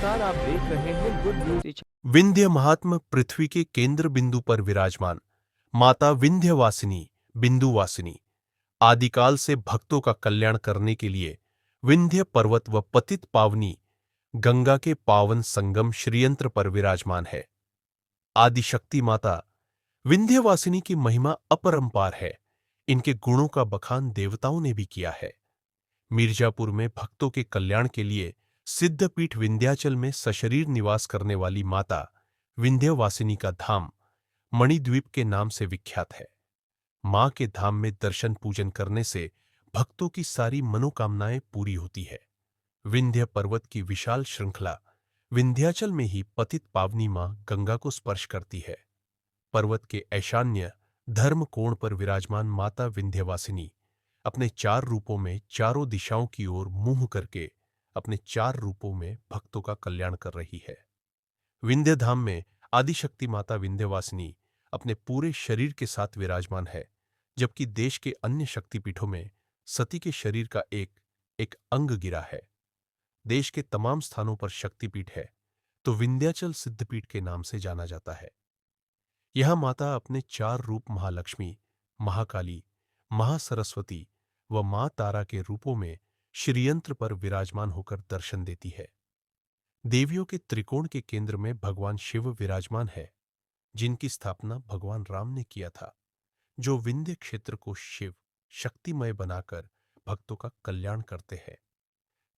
नमस्कार, आप देख रहे हैं गुड न्यूज। विंध्य महात्म पृथ्वी के केंद्र बिंदु पर विराजमान माता विंध्यवासिनी बिंदुवासिनी आदिकाल से भक्तों का कल्याण करने के लिए विंध्य पर्वत व पतित पावनी गंगा के पावन संगम श्रीयंत्र पर विराजमान है। आदिशक्ति माता विंध्यवासिनी की महिमा अपरंपार है। इनके गुणों का बखान देवताओं ने भी किया है। मिर्जापुर में भक्तों के कल्याण के लिए सिद्धपीठ विंध्याचल में सशरीर निवास करने वाली माता विंध्यवासिनी का धाम मणिद्वीप के नाम से विख्यात है। मां के धाम में दर्शन पूजन करने से भक्तों की सारी मनोकामनाएं पूरी होती है। विंध्य पर्वत की विशाल श्रृंखला विंध्याचल में ही पतित पावनी मां गंगा को स्पर्श करती है। पर्वत के ऐशान्य धर्म कोण पर विराजमान माता विंध्यवासिनी अपने चार रूपों में चारों दिशाओं की ओर मुंह करके अपने चार रूपों में भक्तों का कल्याण कर रही है। विंध्य धाम में आदिशक्ति माता विंध्यवासिनी अपने पूरे शरीर के साथ विराजमान है, जबकि देश के अन्य शक्तिपीठों में सती के शरीर का एक एक अंग गिरा है। देश के तमाम स्थानों पर शक्तिपीठ है तो विंध्याचल सिद्धपीठ के नाम से जाना जाता है। यह माता अपने चार रूप महालक्ष्मी, महाकाली, महासरस्वती व मां तारा के रूपों में श्रीयंत्र पर विराजमान होकर दर्शन देती है। देवियों के त्रिकोण के केंद्र में भगवान शिव विराजमान है, जिनकी स्थापना भगवान राम ने किया था, जो विंध्य क्षेत्र को शिव शक्तिमय बनाकर भक्तों का कल्याण करते हैं।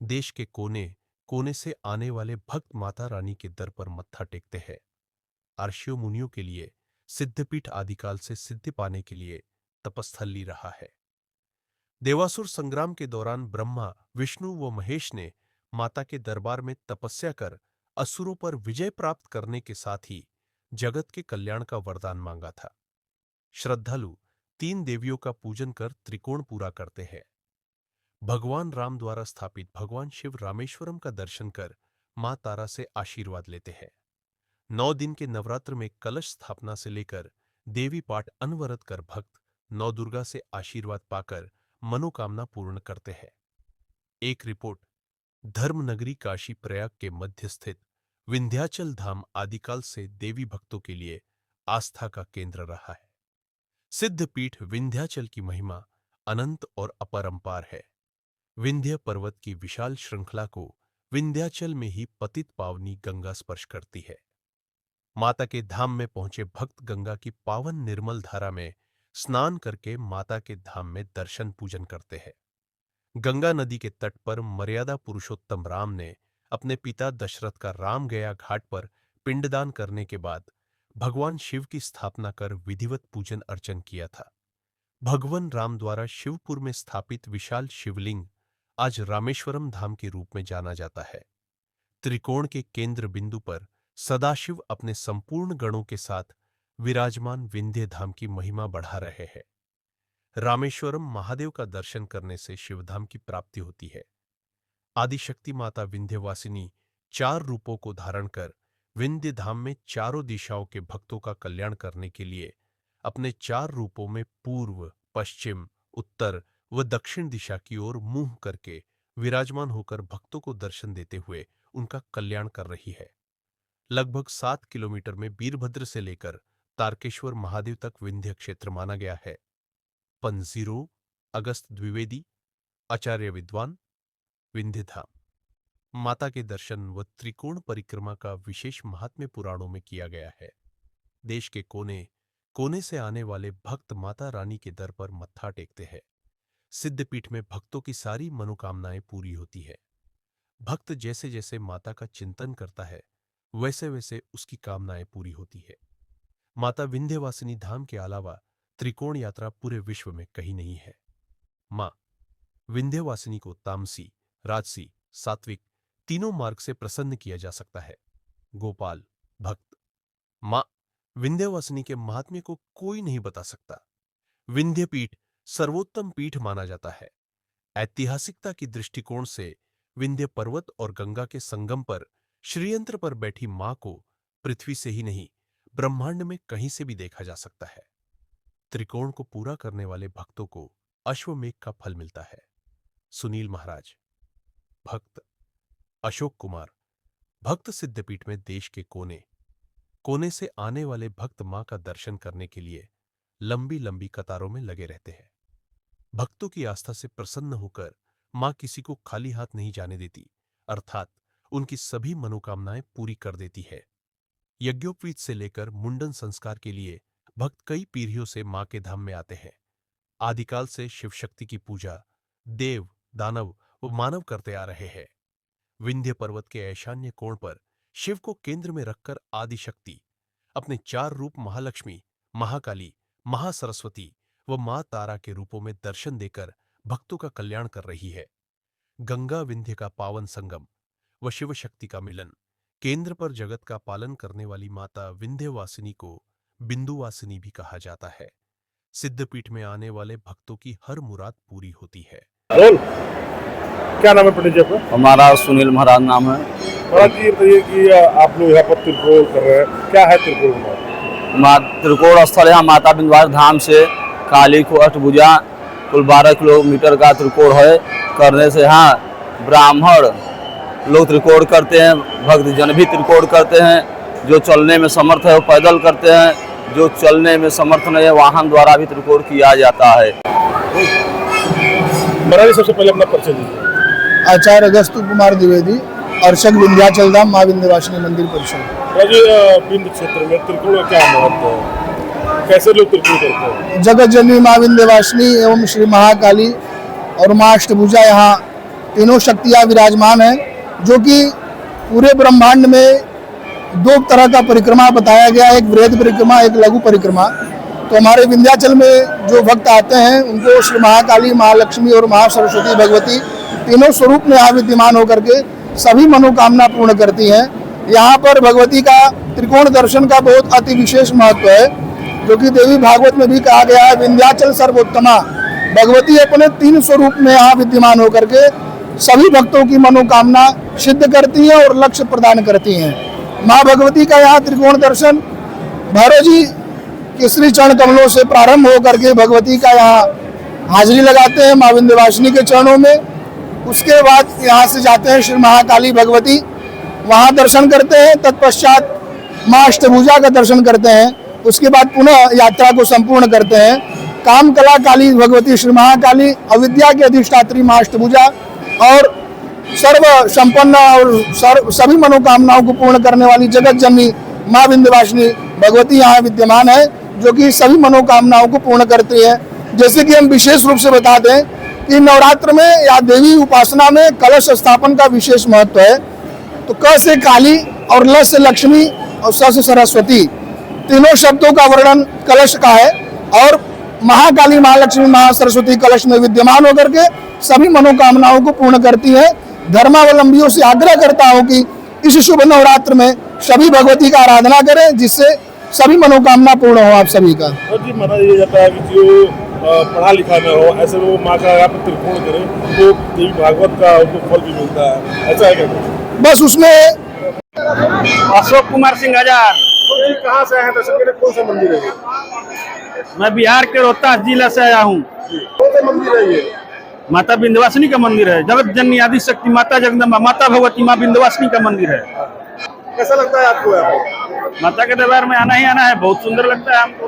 देश के कोने कोने से आने वाले भक्त माता रानी के दर पर मत्था टेकते हैं। अर्षियों मुनियों के लिए सिद्धपीठ आदिकाल से सिद्धि पाने के लिए तपस्थली रहा है। देवासुर संग्राम के दौरान ब्रह्मा, विष्णु व महेश ने माता के दरबार में तपस्या कर असुरों पर विजय प्राप्त करने के साथ ही जगत के कल्याण का वरदान मांगा था। श्रद्धालु तीन देवियों का पूजन कर त्रिकोण पूरा करते हैं। भगवान राम द्वारा स्थापित भगवान शिव रामेश्वरम का दर्शन कर मां तारा से आशीर्वाद लेते हैं। 9 दिन के नवरात्र में कलश स्थापना से लेकर देवी पाठ अनवरत कर भक्त नौ दुर्गा से आशीर्वाद पाकर मनोकामना पूर्ण करते हैं। एक रिपोर्ट धर्मनगरी काशी प्रयाग के मध्य स्थित विंध्याचल धाम आदिकाल से देवी भक्तों के लिए आस्था का केंद्र रहा है। सिद्धपीठ विंध्याचल की महिमा अनंत और अपरंपार है। विंध्य पर्वत की विशाल श्रृंखला को विंध्याचल में ही पतित पावनी गंगा स्पर्श करती है। माता के धाम में पहुंचे भक्त गंगा की पावन निर्मल धारा में स्नान करके माता के धाम में दर्शन पूजन करते हैं। गंगा नदी के तट पर मर्यादा पुरुषोत्तम राम ने अपने पिता दशरथ का राम गया घाट पर पिंडदान करने के बाद भगवान शिव की स्थापना कर विधिवत पूजन अर्चन किया था। भगवान राम द्वारा शिवपुर में स्थापित विशाल शिवलिंग आज रामेश्वरम धाम के रूप में जाना जाता है। त्रिकोण के केंद्र बिंदु पर सदाशिव अपने संपूर्ण गणों के साथ विराजमान विंध्य धाम की महिमा बढ़ा रहे हैं। रामेश्वरम महादेव का दर्शन करने से शिवधाम की प्राप्ति होती है। आदिशक्ति माता विंध्यवासिनी चार रूपों को धारण कर विंध्य धाम में चारों दिशाओं के भक्तों का कल्याण करने के लिए अपने चार रूपों में पूर्व, पश्चिम, उत्तर व दक्षिण दिशा की ओर मुंह करके विराजमान होकर भक्तों को दर्शन देते हुए उनका कल्याण कर रही है। लगभग 7 किलोमीटर में वीरभद्र से लेकर तारकेश्वर महादेव तक विंध्य क्षेत्र माना गया है। पंजीरो अगस्त द्विवेदी, आचार्य विद्वान, विंध्य धाम। माता के दर्शन व त्रिकोण परिक्रमा का विशेष महात्म्य पुराणों में किया गया है। देश के कोने कोने से आने वाले भक्त माता रानी के दर पर मत्था टेकते हैं। सिद्धपीठ में भक्तों की सारी मनोकामनाएं पूरी होती है। भक्त जैसे जैसे माता का चिंतन करता है, वैसे वैसे उसकी कामनाएं पूरी होती है। माता विंध्यवासिनी धाम के अलावा त्रिकोण यात्रा पूरे विश्व में कहीं नहीं है। मां विंध्यवासिनी को तामसी, राजसी, सात्विक तीनों मार्ग से प्रसन्न किया जा सकता है। गोपाल भक्त मां विंध्यवासिनी के महात्म्य को कोई नहीं बता सकता। विंध्य पीठ सर्वोत्तम पीठ माना जाता है। ऐतिहासिकता की दृष्टिकोण से विंध्य पर्वत और गंगा के संगम पर श्रीयंत्र पर बैठी मां को पृथ्वी से ही नहीं, ब्रह्मांड में कहीं से भी देखा जा सकता है। त्रिकोण को पूरा करने वाले भक्तों को अश्वमेघ का फल मिलता है। सुनील महाराज, भक्त अशोक कुमार, भक्त सिद्धपीठ में देश के कोने कोने से आने वाले भक्त मां का दर्शन करने के लिए लंबी लंबी कतारों में लगे रहते हैं। भक्तों की आस्था से प्रसन्न होकर मां किसी को खाली हाथ नहीं जाने देती, अर्थात उनकी सभी मनोकामनाएं पूरी कर देती है। यज्ञोपवीत से लेकर मुंडन संस्कार के लिए भक्त कई पीढ़ियों से मां के धाम में आते हैं। आदिकाल से शिव शक्ति की पूजा देव, दानव व मानव करते आ रहे हैं। विंध्य पर्वत के ईशान्य कोण पर शिव को केंद्र में रखकर आदिशक्ति अपने 4 रूप महालक्ष्मी, महाकाली, महासरस्वती व मां तारा के रूपों में दर्शन देकर भक्तों का कल्याण कर रही है। गंगा विंध्य का पावन संगम व शिव शक्ति का मिलन, केंद्र पर जगत का पालन करने वाली माता विंध्यवासिनी को बिंदुवासिनी भी कहा जाता है। सिद्धपीठ में आने वाले भक्तों की हर मुराद पूरी होती है। क्या नाम है पंडित जी आपका? हमारा सुनील महाराज नाम है। महाराज जी बताइए कि आप लोग यहाँ पर त्रिकोण कर रहे हैं, क्या है त्रिकोण? त्रिकोण स्थल यहाँ माता विंध्यवासिनी धाम से काली को अष्टभुजा कुल 12 किलोमीटर का त्रिकोण है। करने से यहाँ ब्राह्मण लोग त्रिकोण करते हैं, भक्तजन भी त्रिकोण करते हैं। जो चलने में समर्थ है वो पैदल करते हैं, जो चलने में समर्थ नहीं है वाहन द्वारा भी त्रिकोण किया जाता है। महाराज सबसे पहले अपना परिचय दीजिए। आचार्य अगस्तु कुमार द्विवेदी, अर्चक विंध्याचल धाम मां विंध्यवासिनी मंदिर परिषद। विंध्य क्षेत्र में त्रिकोण का क्या महत्व है, कैसे लोग त्रिकोण करते हैं? जगत जननी मां विंध्यवासिनी एवं श्री महाकाली और मां अष्टभुजा यहाँ तीनों शक्तियाँ विराजमान हैं, जो कि पूरे ब्रह्मांड में 2 तरह का परिक्रमा बताया गया है, एक वृहद परिक्रमा, एक लघु परिक्रमा। तो हमारे विंध्याचल में जो भक्त आते हैं उनको श्री महाकाली, महालक्ष्मी और महासरस्वती भगवती तीनों स्वरूप में यहाँ विद्यमान होकर के सभी मनोकामना पूर्ण करती हैं। यहाँ पर भगवती का त्रिकोण दर्शन का बहुत अति विशेष महत्व है, जो कि देवी भागवत में भी कहा गया है, विंध्याचल सर्वोत्तमा। भगवती अपने 3 स्वरूप में यहाँ विद्यमान होकर के सभी भक्तों की मनोकामना सिद्ध करती हैं और लक्ष्य प्रदान करती हैं। माँ भगवती का यहाँ त्रिकोण दर्शन भैरव जी के श्री चरण कमलों से प्रारंभ होकर के भगवती का यहाँ हाजिरी लगाते हैं माँ विंध्यवासिनी के चरणों में। उसके बाद यहाँ से जाते हैं श्री महाकाली भगवती, वहाँ दर्शन करते हैं। तत्पश्चात माँ अष्टभुजा का दर्शन करते हैं। उसके बाद पुनः यात्रा को संपूर्ण करते हैं। कामकला काली भगवती श्री महाकाली, अविद्या की अधिष्ठात्री माँ अष्टभुजा और सर्व संपन्न और सभी मनोकामनाओं को पूर्ण करने वाली जगत जननी माँ विंध्यवासिनी भगवती यहाँ विद्यमान है, जो कि सभी मनोकामनाओं को पूर्ण करती है। जैसे कि हम विशेष रूप से बता दें कि नवरात्र में या देवी उपासना में कलश स्थापन का विशेष महत्व है। तो क से काली और ल से लक्ष्मी और स से सरस्वती तीनों शब्दों का वर्णन कलश का है, और महाकाली, महालक्ष्मी, महासरस्वती कलश में विद्यमान होकर के सभी मनोकामनाओं को पूर्ण करती है। धर्मावलंबियों से आग्रह करता हूँ कि इस शुभ नवरात्र में सभी भगवती का आराधना करें, जिससे सभी मनोकामना पूर्ण हो आप सभी का। जी माना ये जाता है कि जो पढ़ा लिखा न हो, ऐसे लोग माँ का यहाँ पर त्रिकोण करें तो देवी भागवत का उनको फल भी मिलता है, ऐसा है क्या? बस उसमें अशोक कुमार सिंह हजार। तो कहाँ से आए हैं दर्शन करने, कौन सा मंदिर है? मैं बिहार के रोहतास जिला से आया हूँ। कौन सा मंदिर है ये? माता विंध्यवासिनी का मंदिर है। जगत जननी आदि शक्ति माता जगदम्बा माता भगवती माँ विंध्यवासिनी का मंदिर है। कैसा लगता है आपको यहाँ पर? माता के दरबार में आना ही आना है, बहुत सुंदर लगता है हमको।